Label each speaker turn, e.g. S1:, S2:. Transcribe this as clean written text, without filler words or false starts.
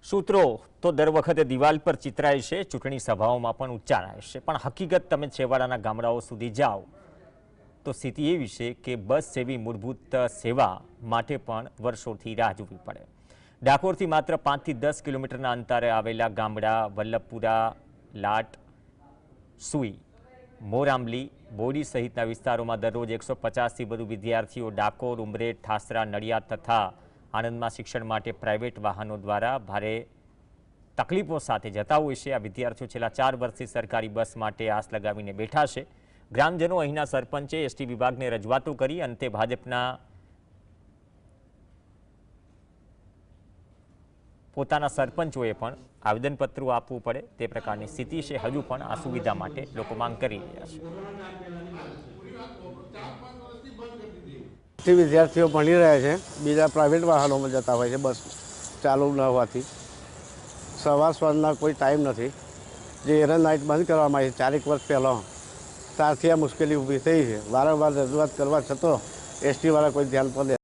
S1: સૂત્રો તો દર વખતે દિવાલ પર ચિતરાય છે, ચૂંટણી સભાઓમાં પણ ઉચ્ચારાય છે, પણ હકીકત તમે છેવાડાના ગામડાઓ સુધી જાઓ તો સ્થિતિ એવી છે કે બસ જેવી મૂળભૂત સેવા માટે પણ વર્ષોથી રાહ જોવી પડે। ડાકોરથી માત્ર 5 થી 10 કિલોમીટરના અંતરે આવેલા ગામડા વલ્લભપુરા, લાટ, સુઈ, મોરામલી, બોડી સહિતના વિસ્તારોમાં દરરોજ 150થી વધુ વિદ્યાર્થીઓ ડાકોર, ઉમરેઠ, ઠાસરા, નડિયાદ તથા આણંદમાં શિક્ષણ માટે પ્રાઇવેટ વાહનો દ્વારા ભારે તકલીફો સાથે જતા હોય છે। આ વિદ્યાર્થીઓ છેલ્લા 4 વર્ષથી સરકારી બસ માટે આસ લગાવીને બેઠા છે। ગ્રામજનો અહીંના સરપંચે એસટી વિભાગને રજૂઆતો કરી અંતે ભાજપના પોતાના સરપંચોએ પણ આવેદનપત્રો આપવું પડે તે પ્રકારની સ્થિતિ છે। હજુ પણ આ સુવિધા માટે લોકો માંગ કરી રહ્યા છે।
S2: વિદ્યાર્થીઓ ભણી રહ્યા છે, બીજા પ્રાઇવેટ વાહનોમાં જતા હોય છે, બસ ચાલુ ન હોવાથી સવાર સાંજના કોઈ ટાઈમ નથી। જે એરન લાઇટ બંધ કરવામાં આવી 4 વર્ષ પહેલાં ત્યારથી આ મુશ્કેલી ઊભી થઈ છે। વારંવાર રજૂઆત કરવા છતાં એસટીવાળા કોઈ ધ્યાન પર